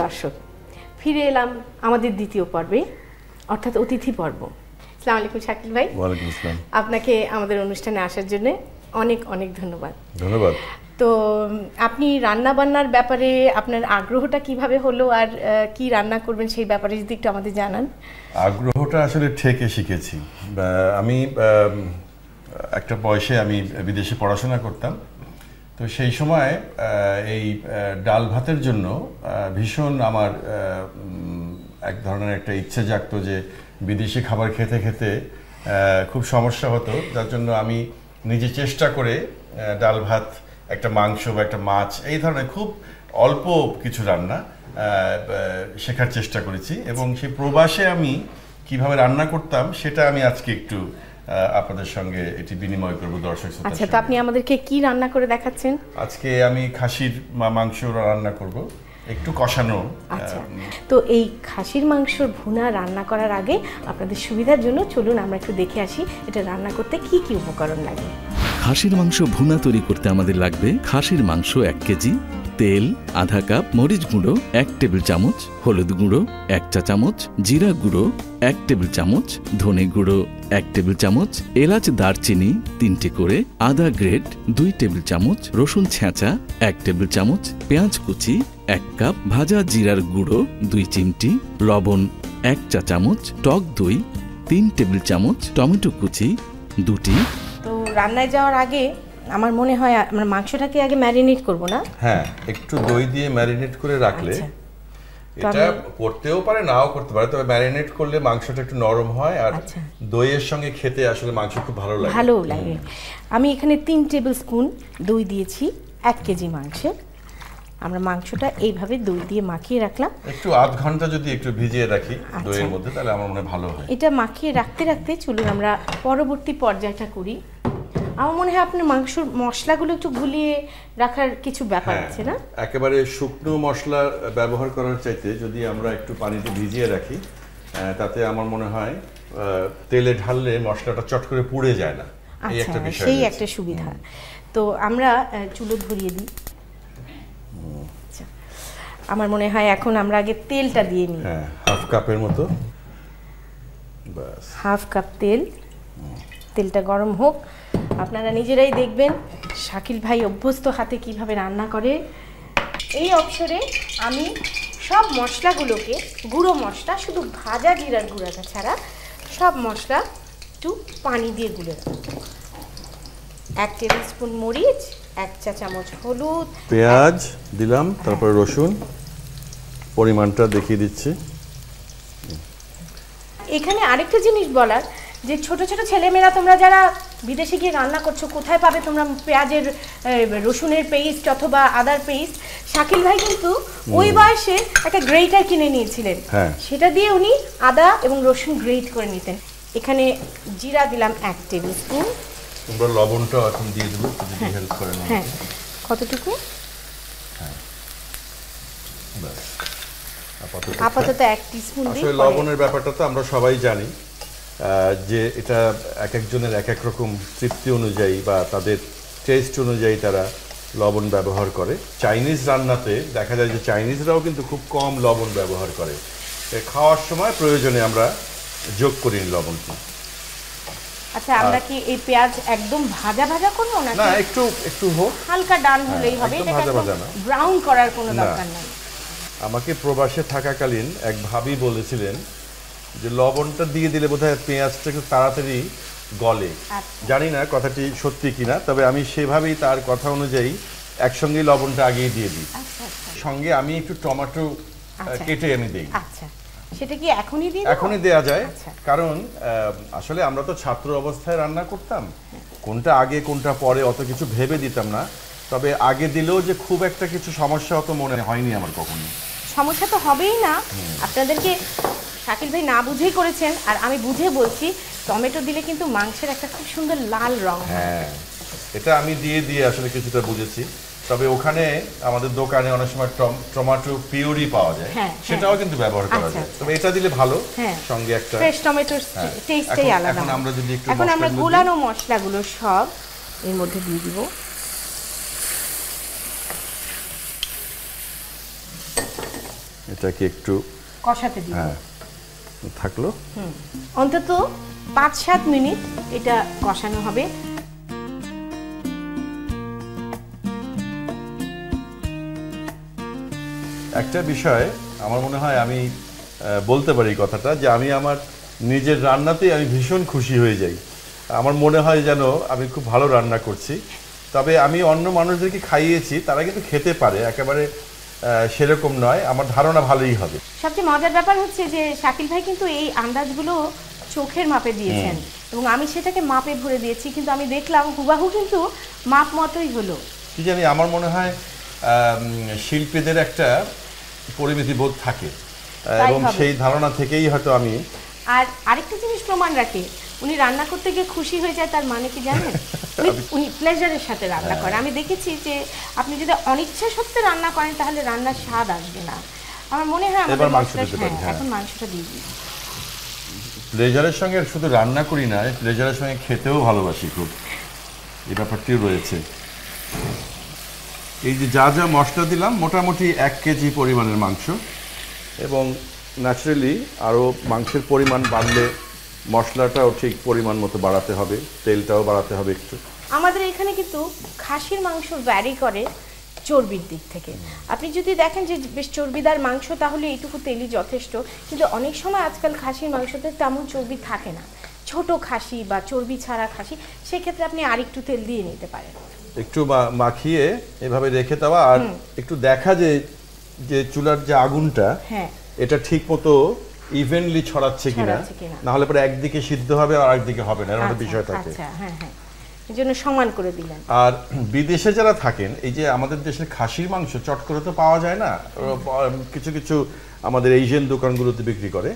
দর্শক, ফিরে এলাম আমাদের দ্বিতীয় পর্বে, অর্থাৎ অতিথি পর্ব। আসসালামু আলাইকুম শাকিল ভাই। ওয়ালাইকুম আসসালাম। আপনাকে আমাদের অনুষ্ঠানে আসার জন্য অনেক অনেক ধন্যবাদ। ধন্যবাদ। তো আপনি রান্না বান্নার ব্যাপারে আপনার আগ্রহটা কিভাবে হলো, আর কি রান্না করবেন সেই ব্যাপারে যদি একটু আমাদের জানান। আগ্রহটা আসলে ঠেকে শিখেছি। আমি একটা বয়সে আমি বিদেশে পড়াশোনা করতাম, তো সেই সময় এই ডাল ভাতের জন্য ভীষণ আমার এক ধরনের একটা ইচ্ছে জাগতো যে বিদেশি খাবার খেতে খেতে খুব সমস্যা হতো, যার জন্য আমি নিজে চেষ্টা করে ডাল ভাত, একটা মাংস বা একটা মাছ, এই ধরনের খুব অল্প কিছু রান্না শেখার চেষ্টা করেছি, এবং সেই প্রবাসে আমি কিভাবে রান্না করতাম সেটা আমি আজকে একটু আপনাদের সঙ্গে এটি বিনিময় করব দর্শক শ্রোতাদের। আচ্ছা, তো আপনি আমাদেরকে কি রান্না করে দেখাচ্ছেন? আজকে আমি খাসির মাংস রান্না করব, একটু কষানো। আচ্ছা, তো এই খাসির মাংসর ভুনা রান্না করার আগে আপনাদের সুবিধার জন্য চলুন আমরা একটু দেখে আসি এটা রান্না করতে কি কি উপকরণ লাগে। খাসির মাংস ভুনা তৈরি করতে আমাদের লাগবে খাসির মাংস 1 কেজি, তেল আধা কাপ, মরিচ গুঁড়ো 1 টেবিল চামচ, হলুদ গুঁড়ো 1 চা চামচ, জিরা গুঁড়ো 1 টেবিল চামচ, ধনে গুঁড়ো 1 টেবিল চামচ, এলাচ দারচিনি 3টে করে, আদা গ্রেট 2 টেবিল চামচ, রসুন ছেঁচা 1 টেবিল চামচ, পেঁয়াজ কুচি 1 কাপ, ভাজা জিরার গুঁড়ো 2 চিমটি, লবণ 1 চা চামচ, টক দই 3 টেবিল চামচ, টমেটো কুচি 2টি। তো রান্নায় যাওয়ার আগে আমার মনে হয় আমরা মাংসটাকে আগে ম্যারিনেট করব, না? হ্যাঁ, একটু দই দিয়ে ম্যারিনেট করে রাখলে এটা করতেও পারে, নাও করতে পারে, তবে ম্যারিনেট করলে মাংসটা একটু নরম হয়, আর দইয়ের সঙ্গে খেতে আসলে মাংস খুব ভালো লাগে। আমি এখানে 3 টেবিল স্পুন দই দিয়েছি 1 কেজি মাংসে। আমরা মাংসটা এইভাবে দই দিয়ে মাখিয়ে রাখলাম, একটু আধ ঘন্টা যদি একটু ভিজিয়ে রাখি দইয়ের মধ্যে, তাহলে আমার মনে হয় ভালো হয়। এটা মাখিয়ে রাখতে রাখতে চলুন আমরা পরবর্তী পর্যায়টা করি। আমার মনে হয় আপনার মাংসর মশলাগুলো একটু গুলিয়ে রাখার কিছু ব্যাপার আছে, না? একেবারে শুকনো মশলা ব্যবহার করার চাইতে যদি আমরা একটু পানিতে ভিজিয়ে রাখি, তাতে আমার মনে হয় তেলে ঢাললে মশলাটা চট করে পুড়ে যায় না। এই একটা বিষয়, সেই একটা সুবিধা। তো আমরা চুলো ধরিয়ে দিই। আচ্ছা, আমার মনে হয় এখন আমরা আগে তেলটা দিয়ে নিই। হ্যাঁ, হাফ কাপের মতো, বাস হাফ কাপ তেল। তেলটা গরম হোক, আপনারা নিজেরাই দেখবেন শাকিল ভাই অভ্যস্ত হাতে কিভাবে রান্না করে। এই অবসরে আমি সব মশলাগুলোকে, গুঁড়ো মশলা, শুধু ভাজা জিরার গুঁড়োটা ছাড়া সব মশলা একটু পানি দিয়ে গুলে রাখবো। 1 টেবিল স্পুন মরিচ, 1 চা চামচ হলুদ, পেঁয়াজ দিলাম, তারপর রসুন, পরিমাণটা দেখিয়ে দিচ্ছি। এখানে আরেকটা জিনিস বলার, যে ছোট ছোট ছেলেমেয়েরা তোমরা যারা বিদেশে গিয়ে রান্না করছো, কোথায় পাবে তোমরা পেঁয়াজের রসুনের পেস্ট অথবা আদার পেস্ট? শাকিল ভাই কিন্তু ওই বয়সে একটা গ্রেটার কিনে নিয়েছিলেন, সেটা দিয়ে উনি আদা এবং রসুন গ্রেট করে নিতেন। এখানে জিরা দিলাম 1 টেবিল স্পুন। তোমরা লবণটা এখন দিয়ে দেবো, যদি হেল্প করে না। হ্যাঁ, কতটুকু? আপাতত 1 টিস্পুন দিই। আসলে লবণের ব্যাপারটা তো আমরা সবাই জানি, যে এটা এক একজনের এক এক রকম তৃপ্তি অনুযায়ী বা তাদের টেস্ট অনুযায়ী তারা লবণ ব্যবহার করে। চাইনিজ রান্নাতে দেখা যায় যে চাইনিজরাও কিন্তু খুব কম লবণ ব্যবহার করে, খাওয়ার সময় প্রয়োজনে আমরা যোগ করি লবণটি। আচ্ছা, আমরা কি এই পেঁয়াজ একদম ভাজা ভাজা করব না? না, একটু একটু হোক, হালকা ডান হলেই হবে, এটা ব্রাউন করার কোনো দরকার নাই। আমাকে প্রবাসে থাকাকালীন এক ভাবি বলেছিলেন যে লবণটা দিয়ে দিলে বোধহয় পেঁয়াজটা একটু তাড়াতাড়ি গলে। জানি না কথাটি সত্যি কিনা, তবে আমি সেভাবেই তার কথা অনুযায়ী একসঙ্গেই লবণটা আগেই দিয়ে দিই। সঙ্গে আমি একটু টমেটো কেটে আমি দিই। আচ্ছা, সেটা কি এখনই দিই? এখনই দেয়া যায়, কারণ আসলে আমরা তো ছাত্র অবস্থায় রান্না করতাম, কোনটা আগে কোনটা পরে অত কিছু ভেবে দিতাম না। তবে আগে দিলেও যে খুব একটা কিছু সমস্যা হতো মনে হয়নি আমার কখনো। সমস্যা তো হবেই না। আপনাদেরকে শাকিল ভাই না বুঝেই করেছেন, আর আমি বুঝে বলছি, টমেটো দিলে কিন্তু মাংসের একটা খুব সুন্দর লাল রং। হ্যাঁ, এটা আমি দিয়ে দিয়ে আসলে কিছুটা বুঝেছি। তবে ওখানে আমাদের দোকানে অনেক সময় টমেটো পিউরি পাওয়া যায়, সেটাও কিন্তু ব্যবহার করা যায়, তবে এটা দিলে ভালো। সঙ্গে একটা ফ্রেশ টমেটোর টেস্টই আলাদা। এখন আমরা গুলানো মশলাগুলো সব এর মধ্যে দিয়ে দিব। এটাকে একটু কষাতে দিব। হ্যাঁ থাকলো, অন্তত 5-7 মিনিট এটা কষানো হবে। একটা বিষয় আমার মনে হয় আমি বলতে পারি কথাটা, যে আমি আমার নিজের রান্নাতেই আমি ভীষণ খুশি হয়ে যাই। আমার মনে হয় যেন আমি খুব ভালো রান্না করছি। তবে আমি অন্য মানুষদেরকে খাইয়েছি, তারা কিন্তু খেতে পারে, একেবারে সেরকম নয়, আমার ধারণা ভালোই হবে। সবচেয়ে মজার ব্যাপার হচ্ছে যে শাকিল ভাই কিন্তু এই আন্দাজগুলো চোখের মাপে দিয়েছেন এবং আমি সেটাকে মাপে ভরে দিয়েছি, কিন্তু আমি দেখলাম হুবাহু কিন্তু মাপ মতোই হলো। কি জানি, আমার মনে হয় শিল্পীদের একটা পরিমিতি বোধ থাকে এবং সেই ধারণা থেকেই হয়তো আমি। আর আরেকটা জিনিস প্রমাণ রাখে, উনি রান্না করতে গিয়ে খুশি হয়ে যায়, তার মানে কি জানেন? উনি প্লেজারের সাথে রান্না করে। আমি দেখেছি যে আপনি যদি অনিচ্ছা সত্ত্বে রান্না করেন তাহলে রান্নার স্বাদ আসবে না। আমার মনে হয় আমাদের এখন মাংসটা দিয়ে দিই। প্লেজারের সঙ্গে শুধু রান্না করি না, প্লেজারের সঙ্গে খেতেও ভালোবাসি খুব, এই ব্যাপারটিও রয়েছে। এই যে যা যা মশলা দিলাম, মোটামুটি 1 কেজি পরিমাণের মাংস, এবং ন্যাচারালি আরও মাংসের পরিমাণ বাড়লে মশলাটাও ঠিক পরিমাণ মতো বাড়াতে হবে, তেলটাও বাড়াতে হবে একটু। আমাদের এখানে কিন্তু খাসির মাংস ভ্যারি করে চর্বির দিক থেকে। আপনি যদি দেখেন যে বেশ চর্বিদার মাংস, তাহলে এইটুকু তেলই যথেষ্ট, কিন্তু অনেক সময় আজকাল খাসির মাংসতে তেমন চর্বি থাকে না। ছোট খাসি বা চর্বি ছাড়া খাসি, সেক্ষেত্রে আপনি আরেকটু তেল দিয়ে নিতে পারেন, একটু মাখিয়ে এভাবে রেখে দেওয়া, আর একটু দেখা যে চুলার যে আগুনটা এটা ঠিক মতো ইভেনলি ছড়াচ্ছে কিনা, না হলে পরে একদিকে সিদ্ধ হবে আর আরেকদিকে হবে না, এরকম বিষয় থাকে। এজন্য সমান করে দিলেন। আর বিদেশে যারা থাকেন, এই যে আমাদের দেশের খাসির মাংস চট করে তো পাওয়া যায় না, কিছু কিছু আমাদের এশিয়ান দোকানগুলোতে বিক্রি করে।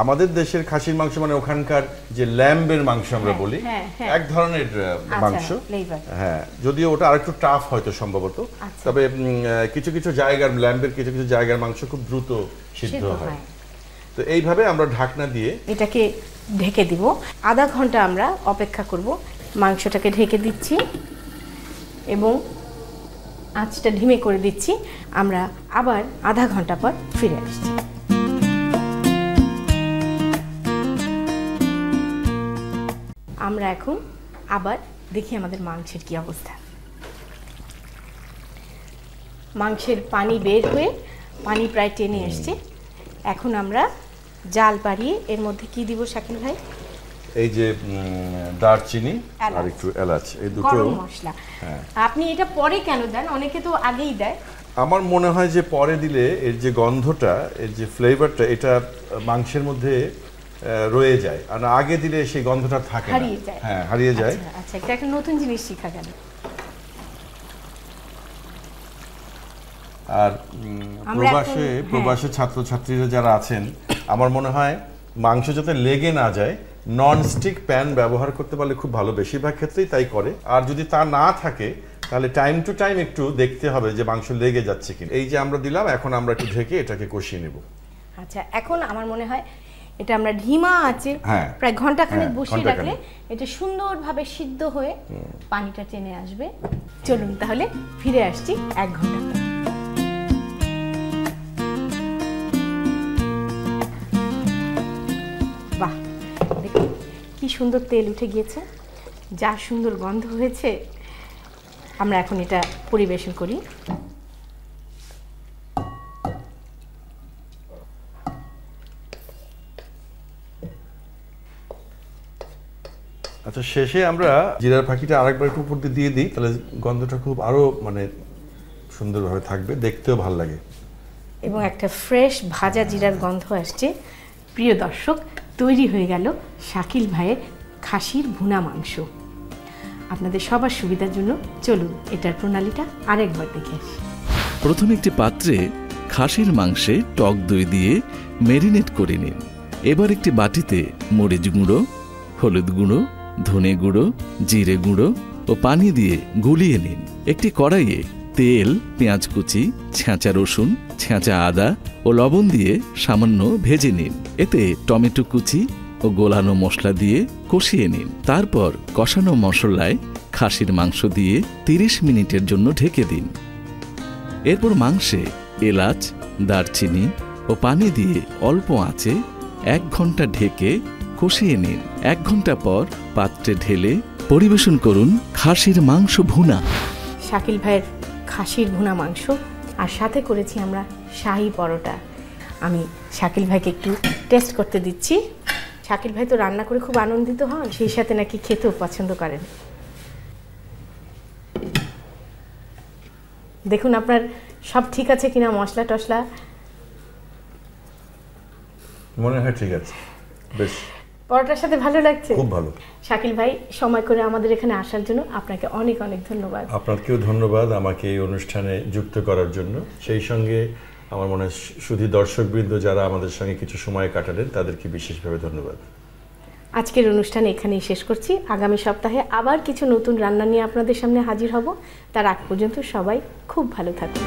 আমাদের দেশের খাসির মাংস মানে ওখানকার যে ল্যাম্বের মাংস আমরা বলি, এক ধরনের মাংস, হ্যাঁ, যদিও ওটা আরেকটু টাফ হয়তো সম্ভবত, তবে কিছু কিছু জায়গার ল্যাম্বের কিছু কিছু জায়গার মাংস খুব দ্রুত সিদ্ধ হয়। তো এইভাবে আমরা ঢাকনা দিয়ে এটাকে ঢেকে দিব। আধা ঘন্টা আমরা অপেক্ষা করব। মাংসটাকে ঢেকে দিচ্ছি এবং আঁচটা ধিমে করে দিচ্ছি। আমরা আবার আধা ঘন্টা পর ফিরে আসছি। আমরা এখন আবার দেখি আমাদের মাংসের কি অবস্থা। মাংসের পানি বের হয়ে পানি প্রায় টেনে এসছে। এখন আমরা জাল পাড়িয়ে এর মধ্যে কি দিব শাকিল ভাই? এই যে দারচিনি আর একটু এলাচ, এই দুটো গরম মশলা। আপনি এটা পরে কেন দেন? অনেকে তো আগেই দেয়। আমার মনে হয় যে পরে দিলে এর যে গন্ধটা, এর যে ফ্লেভারটা, এটা মাংসের মধ্যে রয়ে যায়, আর আগে দিলে সেই গন্ধটা থাকে না, হ্যাঁ হারিয়ে যায়। আচ্ছা, এটা একটা নতুন জিনিস শেখা গেল। আর প্রবাসী ছাত্রছাত্রীরা যারা আছেন, আমার মনে হয় মাংস যাতে লেগে না যায়, ননস্টিক প্যান ব্যবহার করতে পারলে খুব ভালো, বেশিরভাগ ক্ষেত্রেই তাই করে। আর যদি তা না থাকে তাহলে টাইম টু টাইম একটু দেখতে হবে যে মাংস লেগে যাচ্ছে কিনা। এই যে আমরা দিলাম, এখন আমরা একটু ঢেকে এটাকে কষিয়ে নেব। আচ্ছা, এখন আমার মনে হয় এটা আমরা ধিমা আছে প্রায় ঘন্টাখানেক বসিয়ে রাখলে এটা সুন্দরভাবে সিদ্ধ হয়ে পানিটা টেনে আসবে। চলুন তাহলে ফিরে আসছি 1 ঘন্টা পর। বাহ, দেখুন কি সুন্দর তেল উঠে গিয়েছে, যা সুন্দর গন্ধ হয়েছে। আমরা এখন এটা পরিবেশন করি। আচ্ছা, শেষে আমরা জিরার ফাঁকিটা আরেকবার একটু উপর দিয়ে দিই, তাহলে গন্ধটা খুব আরো মানে সুন্দরভাবে থাকবে, দেখতেও ভালো লাগে এবং একটা ফ্রেশ ভাজা জিরার গন্ধ আসছে। প্রিয় দর্শক, তৈরি হয়ে গেল শাকিল ভাইয়ের খাসির ভুনা মাংস। আপনাদের সবার সুবিধার জন্য চলুন এটার প্রণালীটা আরেকবার দেখে আসি। প্রথমে একটি পাত্রে খাসির মাংসে টক দই দিয়ে ম্যারিনেট করে নিন। এবার একটি বাটিতে মরিচ গুঁড়ো, হলুদ গুঁড়ো, ধনে গুঁড়ো, জিরে গুঁড়ো ও পানি দিয়ে গুলিয়ে নিন। একটি কড়াইয়ে তেল, পেঁয়াজ কুচি, ছেঁচা রসুন, ছেঁচা আদা ও লবণ দিয়ে সামান্য ভেজে নিন। এতে টমেটো কুচি ও গোলানো মশলা দিয়ে কষিয়ে নিন। তারপর কষানো মশলায় খাসির মাংস দিয়ে 30 মিনিটের জন্য ঢেকে দিন। এরপর মাংসে এলাচ, দারচিনি, ও পানি দিয়ে অল্প আঁচে 1 ঘন্টা ঢেকে কষিয়ে নিন। 1 ঘন্টা পর পাত্রে ঢেলে পরিবেশন করুন খাসির মাংস ভুনা। শাকিল ভাইয়ের খাসির ভুনা মাংস, আর সাথে করেছি আমরা শাহী পরোটা। আমি শাকিল ভাইকে একটু টেস্ট করতে দিচ্ছি। শাকিল ভাই তো রান্না করে খুব আনন্দিত হন, সেই সাথে নাকি খেতেও পছন্দ করেন। দেখুন আপনার সব ঠিক আছে কিনা, মশলা টশলা। মনে হয় ঠিক আছে, বেশ। পরোটার সাথে ভালো লাগছে? খুব ভালো। শাকিল ভাই, সময় করে আমাদের এখানে আসার জন্য আপনাকে অনেক অনেক ধন্যবাদ। আপনাকেও ধন্যবাদ আমাকে এই অনুষ্ঠানে যুক্ত করার জন্য। সেই সঙ্গে আমার মনে হয় শুধু দর্শকবৃন্দ যারা আমাদের সঙ্গে কিছু সময় কাটালেন তাদেরকে বিশেষভাবে ধন্যবাদ। আজকের অনুষ্ঠান এখানেই শেষ করছি। আগামী সপ্তাহে আবার কিছু নতুন রান্না নিয়ে আপনাদের সামনে হাজির হব। তার আগ পর্যন্ত সবাই খুব ভালো থাকুন।